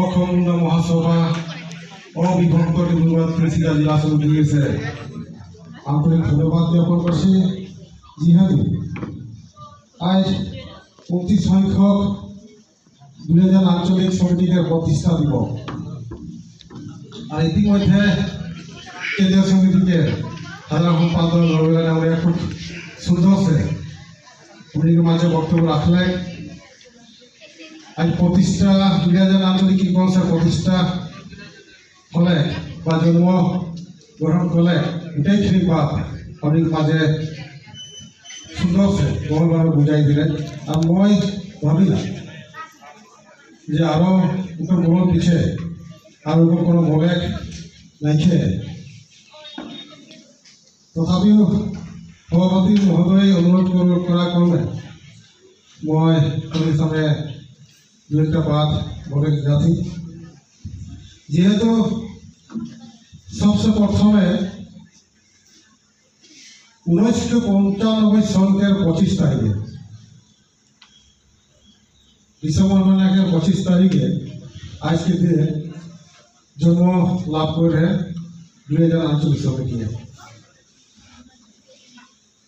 অখণ্ড মহাসভা অবিভক্ত ডিব্ৰুগড় তিনিচুকীয়া জিলা চলি আছে। আন্তরিক ধন্যবাদ জ্ঞাপন করছি যেহেতু আজ 29 সংখ্যক 2000 আঞ্চলিক সমিতিকে প্রতিষ্ঠা দিবস আর ইতিমধ্যে কেন্দ্রীয় সমিতিকে সাধারণ সম্পাদক রবিবার নামে খুব সুন্দর সে উনি মাঝে বক্তব্য রাখলেন। আজ প্রতিষ্ঠা 2000 আঞ্চলিক কংগ্রেসের প্রতিষ্ঠা হলে বা জন্ম গ্রহণ করলে গোটেইখিনি বাদ আপনি মাঝে সুন্দর সে বহুলভাবে বুঝাই দিলেন। আর মই ভাবিলাম যে আরো মূল পিছে আর কোনো মলেক নাইছে। তথাপিও সভাপতি মহোদয় অনুরোধ করা ক্রমে মই হিসাবে দুইটা বাদ বলে যাচ্ছি। যেহেতু সবচেয়ে প্রথমে 1995 সনকের 25 তারিখে ডিসেম্বর মাসের 25 তারিখে আজকে দিনে জন্ম লাভ করে 2000 আঞ্চলিক সমিতি।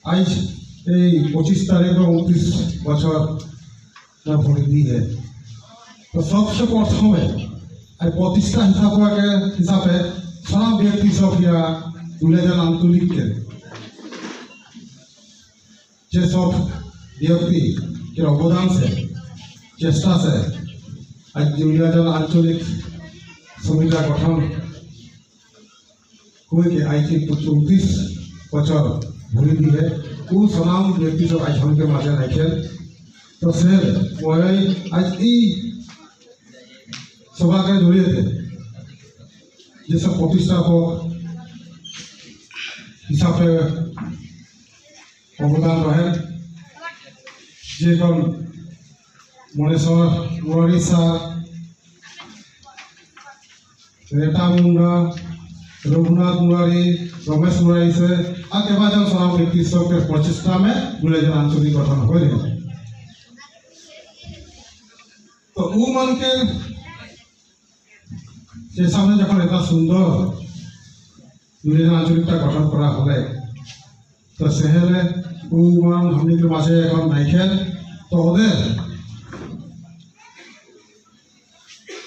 আজ এই 25 তারিখ 29 বছর ভরি দিয়ে তো সবচেয়ে প্রথমে প্রতিষ্ঠা হিসাবে সারা ব্যক্তি সব 2000 আঞ্চলিককে যেসব ব্যক্তি অবদান সে চেষ্টা সে আজ 2000 আঞ্চলিক সমিতি গঠন হয়ে আজ 34 বছর ভরি দিয়ে কোন সনাম ব্যক্তি সব আজ हमके মাঝে রাখেন। তো সে মই আজ এই সভাকে জড়িয়ে যেসব প্রতিষ্ঠাপক হিসাবে অবদান রহেন যেরকম মনেশ্বর মুরারি স্যার, রেটা মুন্ডা, रघुनाथ मुरारी, रमेश मुरारी से আর কেবাজন সনাম ব্যক্তি সবকে প্রচেষ্টা में 2000 আঞ্চলিক গঠন হয়ে গেছে। তো ও মানকে সে সামনে যখন এটা সুন্দর 2000 আঞ্চলিকটা গঠন করা হলে তো সেহেলে ও মান हमनिके মাঝে এখন নাইখেন। তো ওদের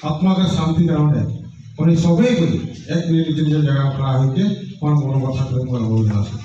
আত্মাকে শান্তি কারণে উনি সবাই করি 1 মিনিট নিজের জায়গা খড়া হইতে আমার মনোকথা করে বলতে আছে।